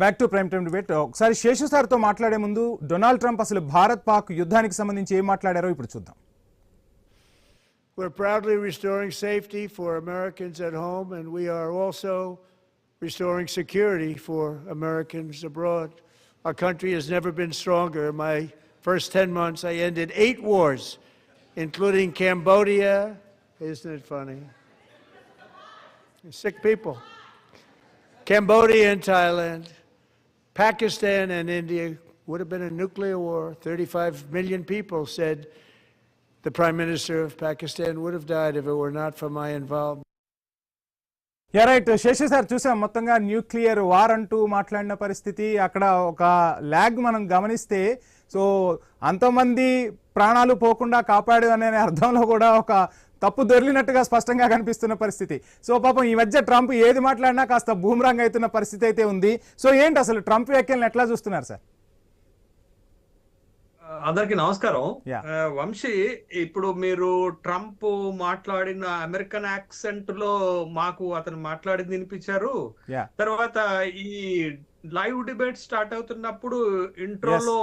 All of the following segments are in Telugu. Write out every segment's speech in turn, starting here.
Back to prime time debate. ఒకసారి శేషు సార్తో మాట్లాడే ముందు డొనాల్డ్ ట్రంప్ అసలు భారత్ పాక్ యుద్ధానికి సంబంధించి ఏం మాట్లాడారో ఇప్పుడు చూద్దాం. We're proudly restoring safety for Americans at home, and we are also restoring security for Americans abroad. Our country has never been stronger. In my first 10 months, I ended 8 wars, including Cambodia. Isn't it funny? Sick people. Cambodia and Thailand, Pakistan and India would have been a nuclear war. 35 million people said the Prime Minister of Pakistan would have died if it were not for my involvement. Right Seshu sir, చూసాం మొత్తంగా న్యూక్లియర్ వార్ అంటూ మాట్లాడిన పరిస్థితి. అక్కడ ఒక ల్యాగ్ మనం గమనిస్తే, సో అంతమంది ప్రాణాలు పోకుండా కాపాడు అనే అర్థంలో కూడా ఒక తప్పు దొరికినట్టుగా స్పష్టంగా కనిపిస్తున్న పరిస్థితి. సో పాపం ఈ మధ్య ట్రంప్ ఏది మాట్లాడినా కాస్త బూమరాంగ్ అవుతున్న పరిస్థితి అయితే ఉంది. సో ఏంటి అసలు ట్రంప్ వ్యాఖ్యలను ఎట్లా చూస్తున్నారు సార్? అందరికి నమస్కారం. వంశీ, ఇప్పుడు మీరు ట్రంప్ మాట్లాడిన అమెరికన్ యాక్సెంట్ లో మాకు అతను మాట్లాడింది వినిపించారు. తర్వాత ఈ లైవ్ డిబేట్ స్టార్ట్ అవుతున్నప్పుడు ఇంట్రోలో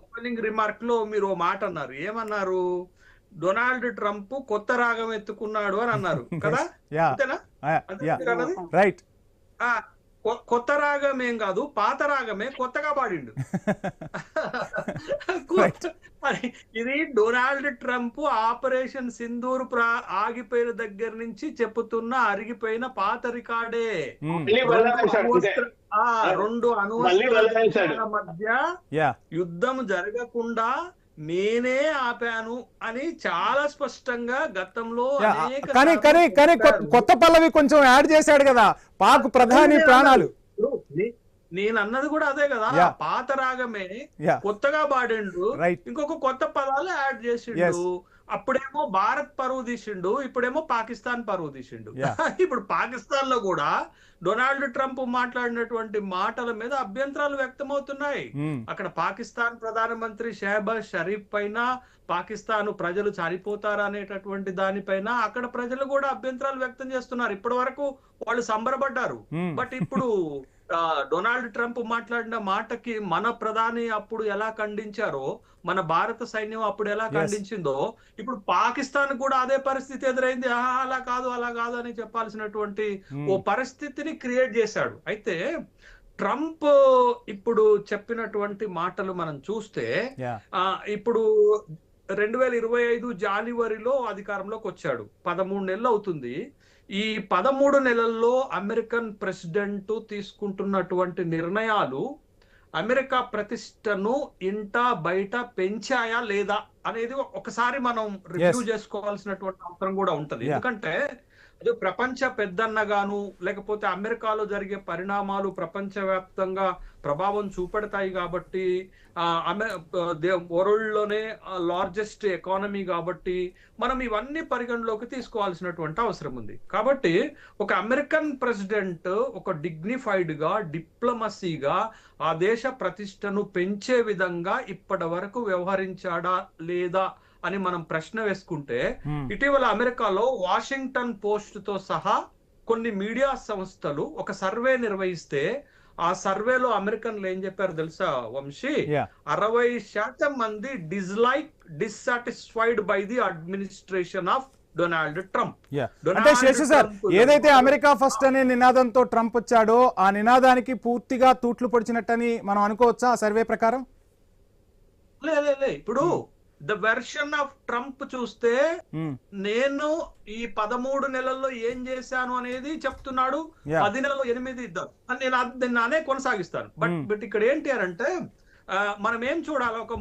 ఓపెనింగ్ రిమార్క్ లో మీరు ఓ మాట అన్నారు. ఏమన్నారు? డొనాల్డ్ ట్రంప్ కొత్త రాగం ఎత్తుకున్నాడు అని అన్నారు కదా? రైట్. కొత్త రాగం ఏం కాదు, పాత రాగమే కొత్తగా పాడిండు. ఇది డొనాల్డ్ ట్రంప్ ఆపరేషన్ సింధూర్ ఆగిపోయిన దగ్గర నుంచి చెప్పుతున్న అరిగిపోయిన పాత రికార్డే. 2 అణువస్త్రాల మధ్య యుద్ధం జరగకుండా నేనే ఆపాను అని చాలా స్పష్టంగా గతంలో కానీ కొత్త పల్లవి కొంచెం యాడ్ చేశాడు కదా, పాక్ ప్రధాని ప్రాణాలు. నేను అన్నది కూడా అదే కదా, పాత రాగమే కొత్తగా పాడిండు, ఇంకొక కొత్త పదాలు యాడ్ చేసిండు. అప్పుడేమో భారత్ పరువు తీసిండు, ఇప్పుడేమో పాకిస్తాన్ పరువు తీసిండు. ఇప్పుడు పాకిస్తాన్ లో కూడా డొనాల్డ్ ట్రంప్ మాట్లాడినటువంటి మాటల మీద అభ్యంతరాలు వ్యక్తమవుతున్నాయి. అక్కడ పాకిస్తాన్ ప్రధానమంత్రి షహబాజ్ షరీఫ్ పైన, పాకిస్తాన్ ప్రజలు చనిపోతారు అనేటటువంటి దానిపైన అక్కడ ప్రజలు కూడా అభ్యంతరాలు వ్యక్తం చేస్తున్నారు. ఇప్పటి వరకు వాళ్ళు సంబరపడ్డారు. బట్ ఇప్పుడు డొనాల్డ్ ట్రంప్ మాట్లాడిన మాటకి మన ప్రధాని అప్పుడు ఎలా ఖండించారో, మన భారత సైన్యం అప్పుడు ఎలా ఖండించిందో, ఇప్పుడు పాకిస్తాన్ కూడా అదే పరిస్థితి ఎదురైంది. అలా కాదు అలా కాదు అని చెప్పాల్సినటువంటి ఓ పరిస్థితిని క్రియేట్ చేశాడు. అయితే ట్రంప్ ఇప్పుడు చెప్పినటువంటి మాటలు మనం చూస్తే, ఇప్పుడు 2025 జనవరిలో అధికారంలోకి వచ్చాడు. 13 నెలలు అవుతుంది. ఈ 13 నెలల్లో అమెరికన్ ప్రెసిడెంట్ తీసుకుంటున్నటువంటి నిర్ణయాలు అమెరికా ప్రతిష్టను ఇంటా బయట పెంచాయా లేదా అనేది ఒకసారి మనం రివ్యూ చేసుకోవాల్సినటువంటి అవసరం కూడా ఉంటది. ఎందుకంటే అది ప్రపంచ పెద్దన్నగాను, లేకపోతే అమెరికాలో జరిగే పరిణామాలు ప్రపంచవ్యాప్తంగా ప్రభావం చూపెడతాయి కాబట్టి, వరల్డ్ లోనే లార్జెస్ట్ ఎకానమీ కాబట్టి మనం ఇవన్నీ పరిగణలోకి తీసుకోవాల్సినటువంటి అవసరం ఉంది. కాబట్టి ఒక అమెరికన్ ప్రెసిడెంట్ ఒక డిగ్నిఫైడ్ గా, డిప్లొమసీగా ఆ దేశ ప్రతిష్టను పెంచే విధంగా ఇప్పటి వరకు వ్యవహరించాడా లేదా అని మనం ప్రశ్న వేసుకుంటే, ఇటీవల అమెరికాలో వాషింగ్టన్ పోస్ట్ తో సహా కొన్ని మీడియా సంస్థలు ఒక సర్వే నిర్వహిస్తే, ఆ సర్వేలో అమెరికన్లు ఏం చెప్పారు తెలుసా వంశీ? 60% మంది dissatisfied by the administration of Donald Trump. అంటే శేషు సార్, ఏదైతే అమెరికా ఫస్ట్ అనే నినాదంతో ట్రంప్ వచ్చాడో ఆ నినాదానికి పూర్తిగా తూట్లు పొడిచినట్టని మనం అనుకోవచ్చా ఆ సర్వే ప్రకారం? లే, ఇప్పుడు ద వెర్షన్ ఆఫ్ ట్రంప్ చూస్తే, నేను ఈ 13 నెలల్లో ఏం చేశాను అనేది చెప్తున్నాడు. 10 నెలల్లో 8 ఇద్దాం అని నేను నానే కొనసాగిస్తాను. బట్ ఇక్కడ ఏంటి అని అంటే, మనం ఏం చూడాలి? ఒక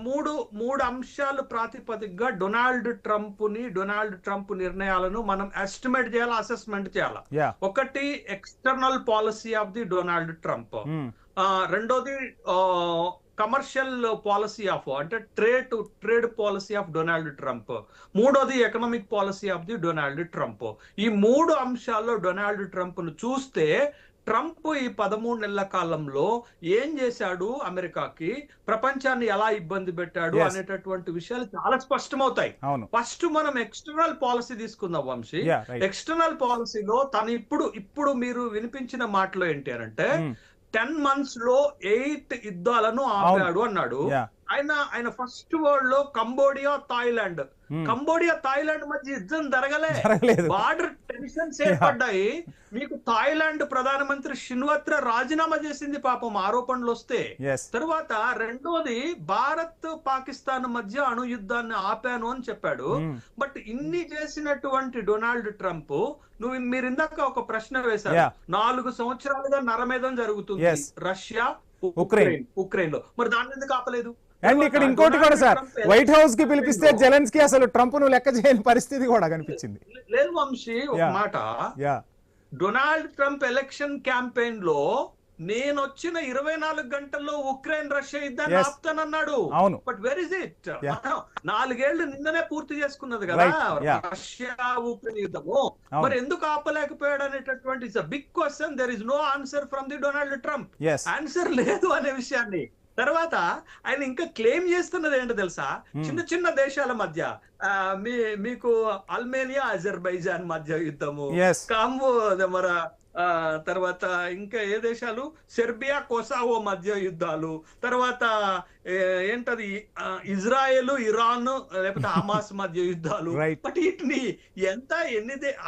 మూడు అంశాలు ప్రాతిపదికగా డొనాల్డ్ ట్రంప్ నిర్ణయాలను మనం ఎస్టిమేట్ చేయాలి, అసెస్మెంట్ చేయాలి. ఒకటి external policy of the Donald Trump, రెండోది కమర్షియల్ పాలసీ ఆఫ్ అంటే trade policy of Donald Trump, మూడోది economic policy of the Donald Trump. ఈ 3 అంశాల్లో డొనాల్డ్ ట్రంప్ ను చూస్తే, ట్రంప్ ఈ 13 నెలల కాలంలో ఏం చేశాడు, అమెరికాకి ప్రపంచాన్ని ఎలా ఇబ్బంది పెట్టాడు అనేటటువంటి విషయాలు చాలా స్పష్టమవుతాయి. ఫస్ట్ మనం ఎక్స్టర్నల్ పాలసీ తీసుకుందాం వంశీ. ఎక్స్టర్నల్ పాలసీలో తను ఇప్పుడు మీరు వినిపించిన మాటలో ఏంటి అంటే, 10 months లో 8 యుద్ధాలను ఆపాడు అన్నాడు. ఆయన ఫస్ట్ వరల్డ్ లో కంబోడియా థాయిలాండ్ మధ్య యుద్ధం జరగలే, బార్డర్ టెన్షన్స్ ఏర్పడ్డాయి. మీకు థాయిలాండ్ ప్రధానమంత్రి షిన్వత్ర రాజీనామా చేసింది పాపం ఆరోపణలు వస్తే. తరువాత రెండోది భారత్ పాకిస్తాన్ మధ్య అణు యుద్ధాన్ని ఆపాను అని చెప్పాడు. బట్ ఇన్ని చేసినటువంటి డొనాల్డ్ ట్రంప్, మీరు ఇందాక ఒక ప్రశ్న వేశారు, 4 సంవత్సరాలుగా నరమేధం జరుగుతుంది రష్యా ఉక్రెయిన్ లో, మరి దాన్ని ఎందుకు ఆపలేదు? అండ్ ఇక్కడ ఇంకోటి కూడా సార్, వైట్ హౌస్ కి పిలిపిస్తే జెలెన్స్కీ అసలు ట్రంప్ ను లెక్క చేయని పరిస్థితి కూడా కనిపించింది. లేదు వంశీ, ఒక మాట, డొనాల్డ్ ట్రంప్ ఎలక్షన్ క్యాంపెయిన్ లో నేను వచ్చిన 24 గంటల్లో ఉక్రెయిన్ రష్యా యుద్ధాన్ని ఆపుతానన్నాడు. But where is it? 4 ఏళ్లు నిన్ననే పూర్తి చేసుకున్నది కదా రష్యా ఉక్రెయిన్ యుద్ధము, మరి ఎందుకు ఆపలేకపోయాడు అనేటటువంటి big question. There is no answer from the Donald Trump. Answer లేదు అనే విషయాన్ని. తర్వాత ఆయన ఇంకా క్లెయిమ్ చేస్తున్నది ఏంటో తెలుసా, చిన్న చిన్న దేశాల మధ్య మీకు అల్మేనియా అజర్బైజాన్ మధ్య యుద్ధము, మన తర్వాత ఇంకా ఏ దేశాలు, సెర్బియా కొసావో మధ్య యుద్ధాలు, తర్వాత ఏంటది ఇజ్రాయెల్ ఇరాన్ లేకపోతే హమాస్ మధ్య యుద్ధాలు. బట్ వీటిని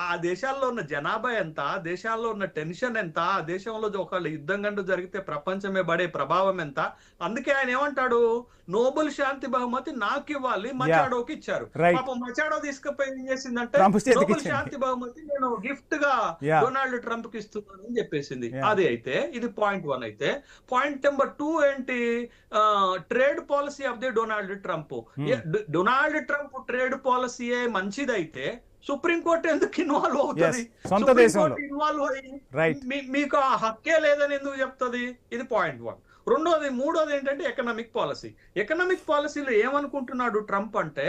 ఆ దేశాల్లో ఉన్న జనాభా ఎంత, ఆ దేశాల్లో ఉన్న టెన్షన్ ఎంత, ఆ దేశంలో ఒకళ్ళ యుద్ధం గంట జరిగితే ప్రపంచమే పడే ప్రభావం ఎంత. అందుకే ఆయన ఏమంటాడు, నోబెల్ శాంతి బహుమతి నాకు ఇవ్వాలి, మచాడోకి ఇచ్చారు. పాపం మచాడో తీసుకుపోయి ఏం చేసిందంటే, నోబెల్ శాంతి బహుమతి నేను గిఫ్ట్ గా డొనాల్డ్ ట్రంప్ కి ఇస్తున్నాను అని చెప్పేసింది. అది అయితే ఇది పాయింట్ 1. అయితే పాయింట్ నెంబర్ 2 ఏంటి, trade policy of the Donald Trump. Donald Trump trade policy మంచిదైతే సుప్రీంకోర్టు ఎందుకు ఇన్వాల్వ్ అవుతుంది? ఇన్వాల్వ్ అయ్యి మీకు ఆ హక్కే లేదని ఎందుకు చెప్తుంది? ఇది పాయింట్ 1. మూడోది ఏంటంటే ఎకనామిక్ పాలసీలో ఏమనుకుంటున్నాడు ట్రంప్ అంటే,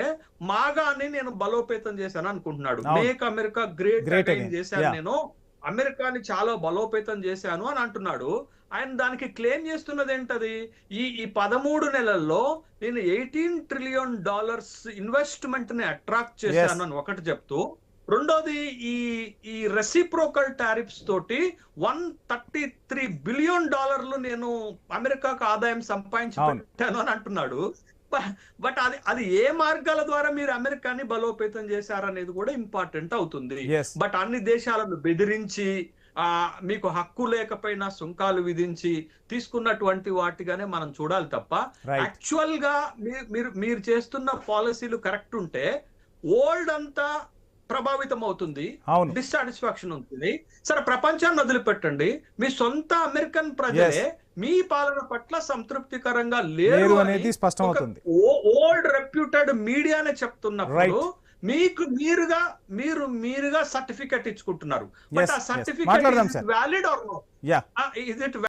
మాగాని నేను బలోపేతం చేశాను అనుకుంటున్నాడు. మేక్ అమెరికా గ్రేట్ అగైన్ చేశాను, నేను అమెరికాని చాలా బలోపేతం చేశాను అని అంటున్నాడు. ఆయన దానికి క్లెయిమ్ చేస్తున్నది ఏంటది, ఈ 13 నెలల్లో నేను $18 ట్రిలియన్ ఇన్వెస్ట్మెంట్ ని అట్రాక్ట్ చేశాను అని ఒకటి చెప్తూ, రెండోది ఈ రెసిప్రోకల్ టారిఫ్స్ తోటి $133 బిలియన్ నేను అమెరికాకు ఆదాయం సంపాదించి పెట్టాను అని అంటున్నాడు. బట్ అది ఏ మార్గాల ద్వారా మీరు అమెరికాని బలోపేతం చేశారనేది కూడా ఇంపార్టెంట్ అవుతుంది. బట్ అన్ని దేశాలను బెదిరించి, మీకు హక్కు లేకపోయినా సుంకాలు విధించి తీసుకున్నటువంటి వాటిగానే మనం చూడాలి తప్ప, యాక్చువల్ గా మీరు చేస్తున్న పాలసీలు కరెక్ట్ ఉంటే వరల్డ్ అంతా ప్రభావితం అవుతుంది, డిస్సాటిస్ఫాక్షన్ ఉంటుంది. సరే, ప్రపంచాన్ని వదిలిపెట్టండి, మీ సొంత అమెరికన్ ప్రజలే మీ పాలన పట్ల సంతృప్తికరంగా లేరు అనేది స్పష్టమవుతుంది. ఓల్డ్ రెప్యూటెడ్ మీడియానే చెప్తున్నప్పుడు మీరుగా సర్టిఫికెట్ ఇచ్చుకుంటున్నారు. బట్ ఆ certificate valid or no? Is it